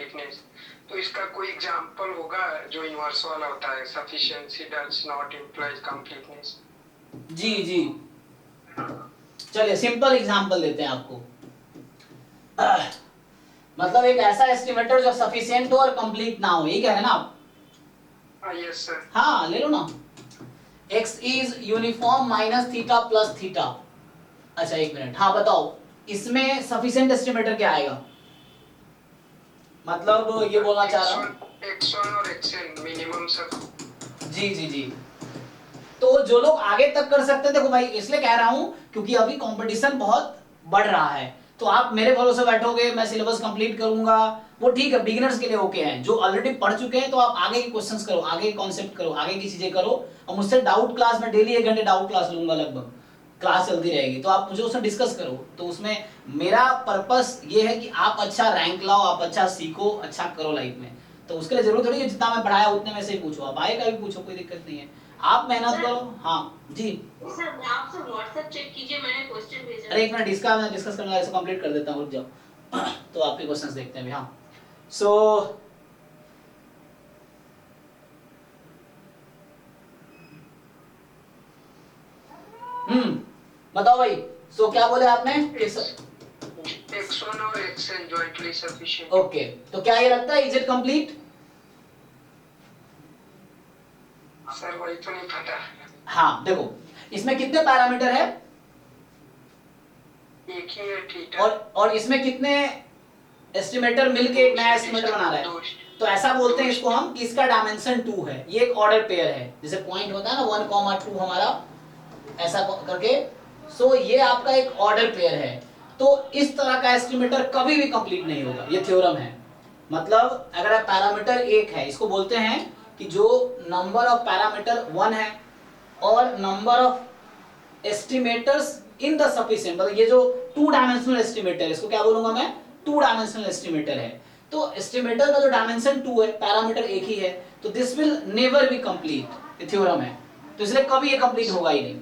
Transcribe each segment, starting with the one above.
Completeness, तो इसका कोई एग्जांपल होगा जो इनवर्स वाला होता है, sufficiency does not implies completeness? जी जी, चलिए सिंपल एग्जांपल देते हैं आपको। मतलब एक ऐसा एस्टिमेटर जो सफिशिएंट हो और कंप्लीट ना हो, यही कह रहे हैं ना आप? Yes sir. हाँ ले लो ना, x is uniform minus theta plus theta. अच्छा एक मिनट, हाँ बताओ इसमें सफिशिएंट एस्टिमेटर क्या आएगा? मतलब ये बोलना चाह रहा हूँ x1 और xn मिनिमम सब। जी जी जी, तो जो लोग आगे तक कर सकते हैं, देखो भाई इसलिए कह रहा हूं क्योंकि अभी कंपटीशन बहुत बढ़ रहा है, तो आप मेरे भरोसे बैठोगे मैं सिलेबस कंप्लीट करूंगा, वो ठीक है, बिगिनर्स के लिए ओके है। जो ऑलरेडी पढ़ चुके हैं तो आप आगे के क्वेश्चंस करो, आगे के कॉन्सेप्ट करो, आगे की चीजें करो, और मुझसे डाउट क्लास में डेली 1 घंटे डाउट क्लास लूंगा, लगभग क्लास चलती रहेगी, तो आप मुझे उसमें डिस्कस करो। तो उसमें मेरा पर्पस ये है कि आप अच्छा रैंक लाओ, आप अच्छा सीखो, अच्छा करो लाइफ में। तो उसके लिए जरूरत थोड़ी है जितना मैं पढ़ाया उतने में से ही पूछो, आप आगे का भी पूछो, कोई दिक्कत नहीं है, आप मेहनत करो। हाँ जी सर आप सब व्हाट्सएप चेक कीजिए, मैंने क्वेश्चन भेजा। अरे एक मिनट, इसका मैं डिस्कस करना है, इसको कंप्लीट कर देता हूँ, रुक जाओ। तो आपके क्वेश्चंस देखते हैं अभी। हाँ सो बताओ भाई, सो क्या बोले आपने? x1 और xn जॉइंटली सफिशिएंट। ओके, तो क्या ये लगता है इज इट कंप्लीट? सर वही तो नहीं पता। हाँ देखो, इसमें कितने पैरामीटर है? एक ही है थीटा। और इसमें कितने एस्टिमेटर मिलके एक नया एस्टिमेटर बना रहा है? तो ऐसा बोलते हैं इसको हम कि इसका डायमेंशन 2 है, ये एक ऑर्डर पेयर है, जैसे पॉइंट होता है ना 1,2 हमारा, ऐसा करके। सो ये आपका एक ऑर्डर पेयर है, तो इस तरह का एस्टिमेटर कभी भी कंप्लीट नहीं होगा, ये थ्योरम है। मतलब अगर पैरामीटर 1 है, इसको बोलते हैं कि जो नंबर ऑफ पैरामीटर 1 है और number of estimators in the sufficient, मतलब ये जो 2 डायमेंशनल एस्टिमेटर है, इसको क्या बोलूंगा मैं? 2 डायमेंशनल एस्टिमेटर है। तो एस्टिमेटर का जो डायमेंशन 2 है, पैरामीटर एक ही है, तो this will never be complete, ये थ्योरम है, तो इसलिए कभी ये कंप्लीट होगा ही नहीं।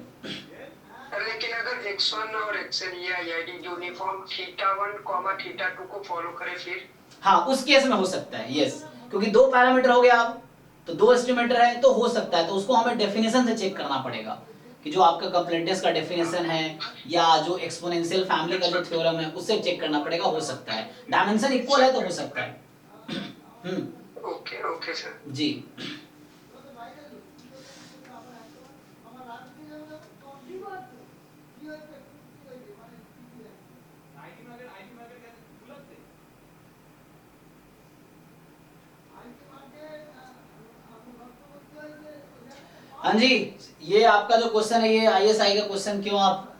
लेकिन अगर x1 और xn या यदि यूनिफॉर्म θ1, θ2 को फॉलो करे फिर? हाँ उस केस में हो सकता है, यस, क्योंकि 2 पैरामीटर हो गया अब, तो 2 एस्टिमेटर है तो हो सकता है, तो उसको हमें डेफिनेशन से चेक करना पड़ेगा कि जो आपका कंप्लीटनेस का डेफिनेशन है या जो एक्सपोनेंशियल फैमिली का जो थ्योरम है उससे चेक करना पड़ेगा, हो सकता है डायमेंशन इक्वल है तो हो सकता है। ओके ओके सर जी। हाँ जी, ये आपका जो क्वेश्चन है, ये आईएसआई का क्वेश्चन, क्यों आप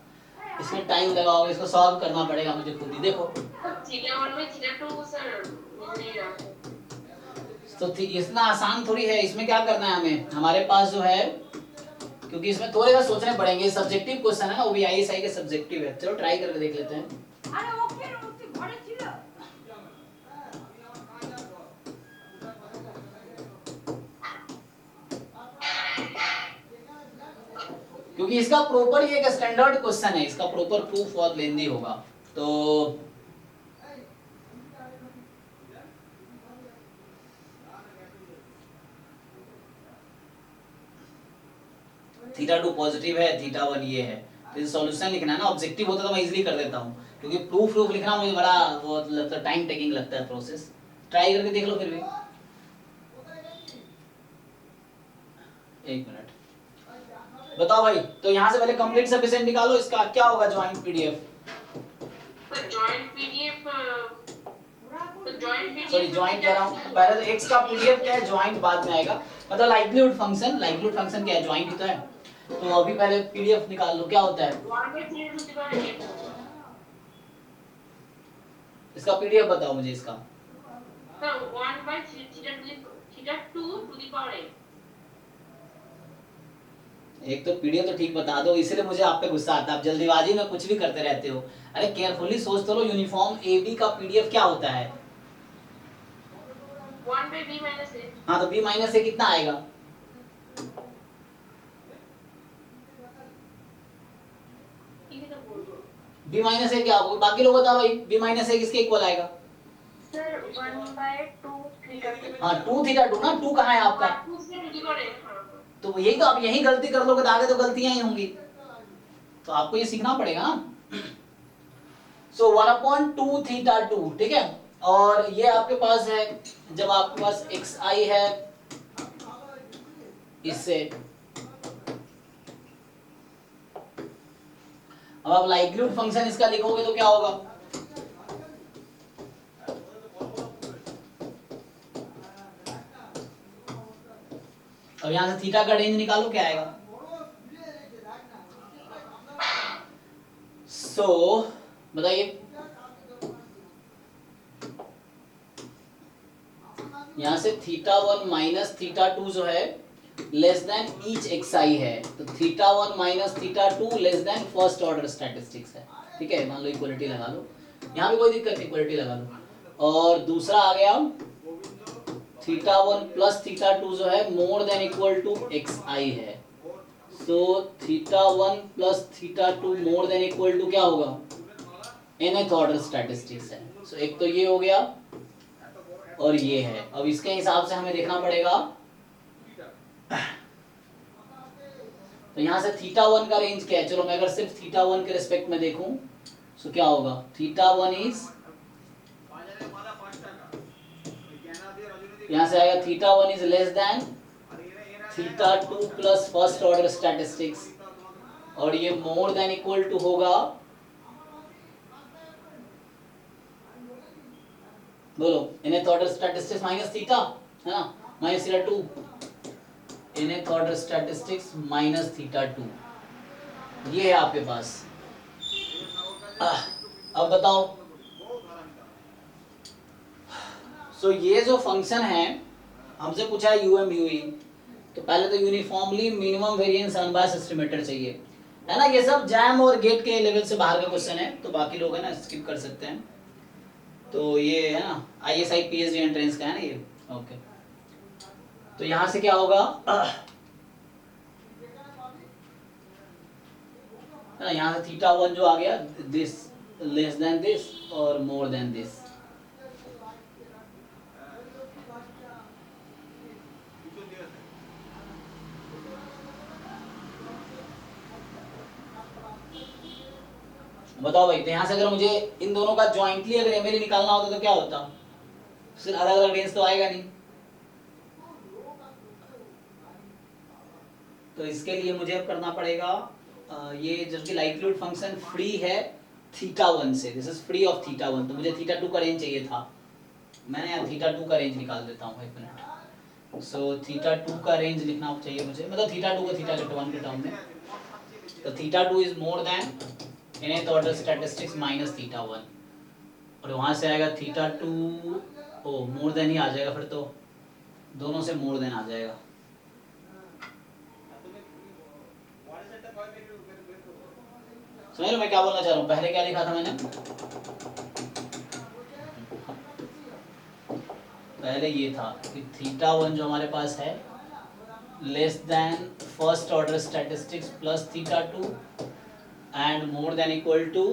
इसमें टाइम लगाओगे? इसको सॉल्व करना पड़ेगा मुझे खुद ही। देखो थीटा1 में थीटा2 सर मिल नहीं रहा है, तो इतना आसान थोड़ी है, इसमें क्या करना है हमें, हमारे पास जो है, क्योंकि इसमें थोड़े सा सोचने पड़ेंगे, सब्जेक्टिव क्वेश्चन है ना, वो भी आईएसआई के सब्जेक्टिव है, चलो ट्राई करके देख लेते हैं। क्योंकि इसका प्रॉपर ये एक स्टैंडर्ड क्वेश्चन है, इसका प्रॉपर प्रूफ बहुत लेंदी होगा, तो θ2 पॉजिटिव है, θ1 ये है, तो ये सॉल्यूशन लिखना है ना, ऑब्जेक्टिव होता तो मैं इजीली कर देता हूँ, क्योंकि प्रूफ लिखना मुझे बड़ा वो लगता है, टाइम टेकिंग लगता है प्रोसेस। ट्राई करके देख लो फिर भी, एक मिनट बताओ भाई। तो यहाँ से पहले कंप्लीट सफिशिएंट निकालो, इसका क्या होगा ज्वाइंट पीडीएफ? सॉरी ज्वाइंट कह रहा हूँ, पहले तो एक्स का पीडीएफ क्या है, ज्वाइंट बाद में आएगा, मतलब लाइवलीहुड फंक्शन, लाइवलीहुड फंक्शन क्या है, ज्वाइंट ही तो है, तो अभी पहले पीडीएफ निकाल लो, क्या होता है इसका पीडीएफ बताओ मुझे इसका। एक तो पीडीएफ तो ठीक बता दो, इसलिए मुझे आप पे गुस्सा आता है, आप जल्दीबाजी में कुछ भी करते रहते हो। अरे केयरफुली सोच तो लो, यूनिफॉर्म एबी का पीडीएफ क्या होता है? 1/b-a। हाँ तो b माइनस ए कितना आएगा? b माइनस ए क्या होगा, बाकी लोग बताओ भाई, b माइनस ए किसके इक्वल आएगा? Sir 1/2 theta 2। हाँ 2 थीटा 2 ना, 2 कहाँ है आपका? तो यही तो, आप यही गलती कर लोगे तो आगे तो गलतियां ही होंगी, तो आपको ये सीखना पड़ेगा ना। सो 1/2 थीटा 2, ठीक है। और ये आपके पास है जब आपके पास एक्स आई है इससे, अब आप लाइक्लीहुड फंक्शन इसका लिखोगे तो क्या होगा? अब यहां से थीटा का रेंज निकालो, क्या आएगा? सो बताइए, यहां से थीटा 1 माइनस थीटा 2 जो है less then each x i है, तो theta 1 minus theta 2 less than first order statistics है, ठीक है। मान लो इक्वलिटी लगा लो, यहाँ पे कोई दिक्कत नहीं, इक्वलिटी लगा लो। और दूसरा आ गया थीटा 1 प्लस थीटा 2 जो है more than equal to x i है, so theta 1 plus theta 2 more than equal to क्या होगा? nth ऑर्डर स्टैटिस्टिक्स है। सो एक तो ये हो गया और ये है। अब इसके हिसाब से हमें देखना पड़ेगा, तो यहाँ से थीटा 1 का रेंज क्या है? चलो मैं अगर सिर्फ थीटा 1 के रिस्पेक्ट में देखूं तो क्या होगा? थीटा 1 इज, यहाँ से आएगा theta 1 is less than theta 2 plus first order statistics, और ये मोर देन इक्वल टू होगा, बोलो, nth order statistics minus theta, है ना, minus theta 2, nth order statistics minus theta 2, ये है आपके पास। अब बताओ, सो ये जो फंक्शन है हमसे पूछा है यूएम यूई, तो पहले तो uniformly minimum variance unbiased estimator चाहिए, है ना। ये सब जैम और गेट के लेवल से बाहर का क्वेश्चन है, तो बाकी लोग है ना स्किप कर सकते हैं। तो ये है ना आईएसआई पीएचडी एंट्रेंस का है ना ये, ओके। तो यहाँ से क्या होगा, है ना, यहाँ से थीटा 1 जो आ गया, दिस लेस देन दिस और मोर देन दिस, बताओ भाई। तो यहाँ से अगर मुझे इन दोनों का जॉइंटली अगर एमएलई निकालना होता तो क्या होता? सिर्फ अलग अलग रेंज तो आएगा नहीं, तो इसके लिए मुझे अब करना पड़ेगा ये जबकि लाइक्लीहुड फंक्शन फ्री है थीटा 1 से, this is free of theta 1, तो मुझे थीटा 2 का रेंज चाहिए था, मैंने यहाँ थीटा 2 का रेंज निकाल देता हूँ, एक मिनट। सो थीटा 2 का रेंज लिखना चाहिए मुझे, मतलब थीटा 2 को थीटा 1 के टर्म में, तो theta 2 is more than nth order statistics minus theta 1, और वहां से आएगा theta 2, O more then he आ जाएगा, फिर तो दोनों से मोर देन आ जाएगा। समझ लो मैं क्या बोलना चाह रहा हूँ। पहले क्या लिखा था मैंने? पहले ये था कि थीटा 1 जो हमारे पास है less than first order statistics plus theta 2 and more than equal to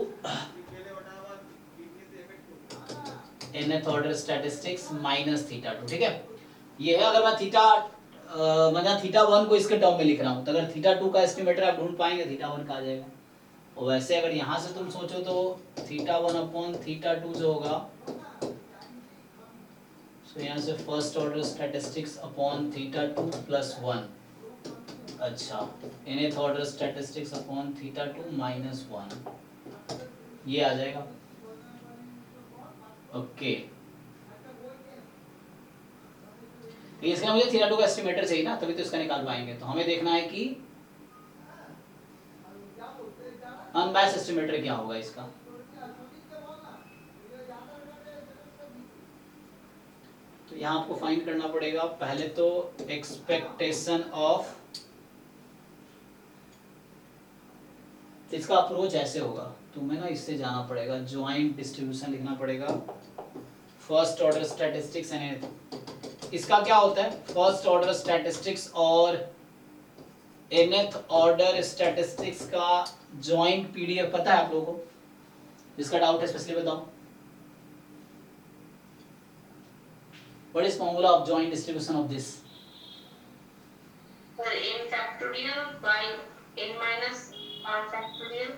nth order statistics minus theta 2, ठीक है। ये है अगर मैं थीटा मतलब थीटा 1 को इसके टर्म में लिख रहा हूँ, तो अगर थीटा 2 का एस्टिमेटर आप ढूंढ पाएंगे थीटा 1 का आ जाएगा। और वैसे अगर यहाँ से तुम सोचो तो थीटा 1 अपॉन थीटा 2 जो होगा, तो यहाँ से first order statistics upon theta 2 plus 1, अच्छा nth order statistics upon theta 2 minus 1, ये आ जाएगा, ओके। तो इसका मुझे थीटा 2 का एस्टिमेटर चाहिए ना, तभी तो इसका निकाल पाएंगे। तो हमें देखना है कि अनबायस्ड एस्टिमेटर क्या होगा इसका। तो यहाँ आपको फाइंड करना पड़ेगा पहले तो एक्सपेक्टेशन ऑफ, इसका अप्रोच ऐसे होगा, तुम्हें ना इससे जाना पड़ेगा, ज्वाइंट डिस्ट्रीब्यूशन लिखना पड़ेगा, फर्स्ट ऑर्डर स्टैटिस्टिक्स एंड, इसका क्या होता है फर्स्ट ऑर्डर स्टैटिस्टिक्स और nth ऑर्डर स्टैटिस्टिक्स का ज्वाइंट पीडीएफ पता है आप लोगों को? जिसका डाउट है स्पेशली बताओ। What is formula of joint distribution of this? Sir, n factorial by n minus r factorial.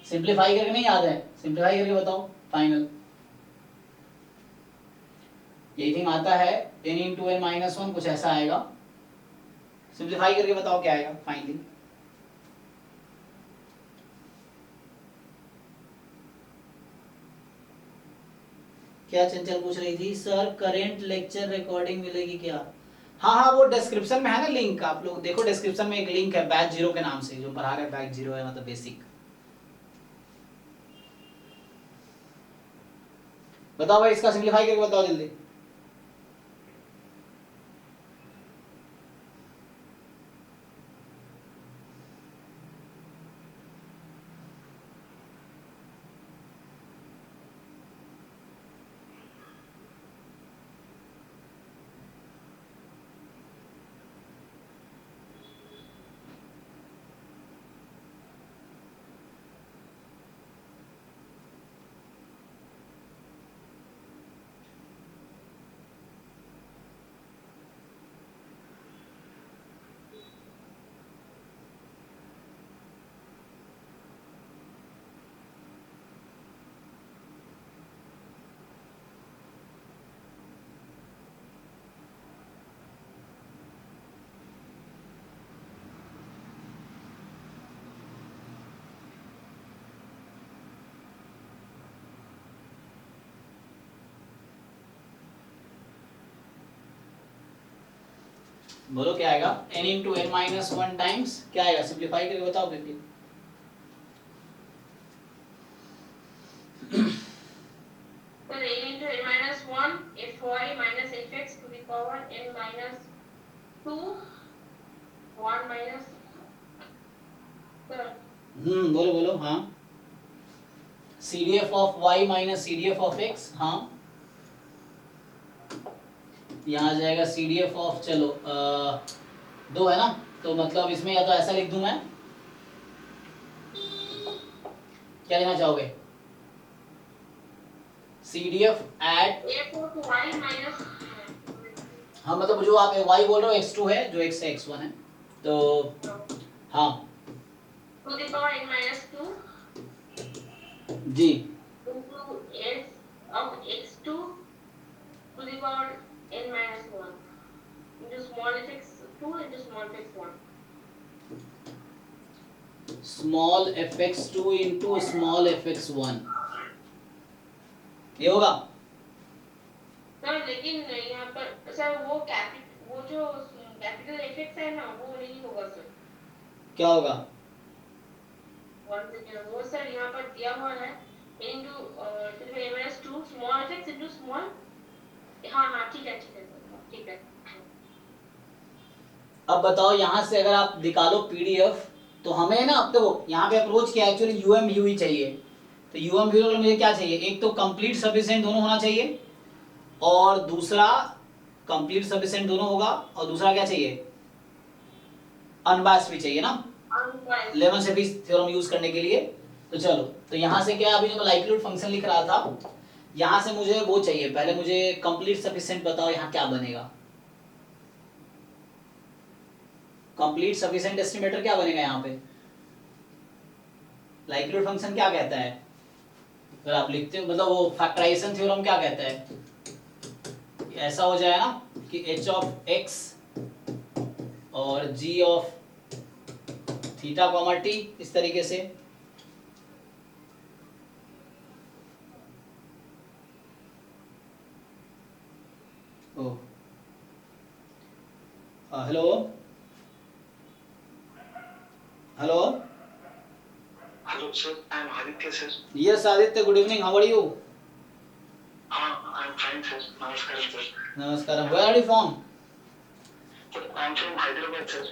Simplify करके नहीं याद है, सिंप्लीफाई करके बताओ फाइनल। यही थिंग आता है n into n minus one, कुछ ऐसा आएगा। सिंप्लीफाई करके बताओ क्या आएगा फाइनली। क्या चंचल पूछ रही थी सर करेंट लेक्चर रिकॉर्डिंग मिलेगी क्या? हाँ हाँ, वो डिस्क्रिप्शन में है ना लिंक, आप लोग देखो डिस्क्रिप्शन में एक लिंक है बैच 0 के नाम से, जो पढ़ा रहे बैच 0 है, मतलब बेसिक। बताओ भाई, इसका सिंप्लीफाई करके बताओ जल्दी। बोलो क्या आएगा? n into n minus one times क्या आएगा? सिंप्लीफाई करके बताओ quickly. Sir, n into n minus 1 fy minus fx to the power n minus 2 1 minus. Sir, बोलो बोलो। हाँ, CDF of y minus CDF of x। हाँ, यहाँ आ जाएगा CDF ऑफ, चलो 2 है ना, तो मतलब इसमें या तो ऐसा लिख दूं मैं, क्या लेना चाहोगे? CDF at f of y minus. हाँ, मतलब जो आप y बोल रहे हो x2 है, जो x है x1 है, तो हाँ To the power n minus 2 जी, into s of x2 to the power n minus 1 into small fx2 into small fx1. Small fx2 into small fx1, ये होगा। सर लेकिन यहाँ पर सर वो जो कैपिटल fx है ना, वो नहीं होगा सर। क्या होगा? 1 सेकेंड, वो सर यहाँ पर दिया हुआ है into -2 small fx into small। हाँ हाँ ठीक है सर, ठीक है। अब बताओ, यहाँ से अगर आप निकालो PDF, तो हमें ना, अब देखो यहाँ पे अप्रोच किया एक्चुअली UM ही चाहिए। तो UM के लिए मुझे क्या चाहिए? एक तो कंप्लीट सफिशिएंट दोनों होना चाहिए, और दूसरा कंप्लीट सफिशिएंट दोनों होगा, और दूसरा क्या चाहिए? अनबायस्ड भी चाहिए ना, लेवन-सेफिस थ्योरम यूज करने के लिए। तो चलो, तो यहाँ से क्या, अभी जो मैं लाइक्लीहुड फंक्शन लिख रहा था, यहाँ से मुझे वो चाहिए, पहले मुझे कंप्लीट सफिशिएंट बताओ यहाँ क्या बनेगा। कंप्लीट सफिशिएंट एस्टिमेटर क्या बनेगा यहाँ पे? लाइक्लीहुड फंक्शन क्या कहता है अगर आप लिखते हो, मतलब वो फैक्टराइजेशन थ्योरम क्या कहता है? ऐसा हो जाए ना कि h ऑफ x और g of theta comma t, इस तरीके से। Oh hello hello Hello sir, I am Aditya sir. Yes Aditya, good evening, how are you? I am fine sir. Namaskaram sir. नमस्कार, where are you from? I am from Hyderabad sir.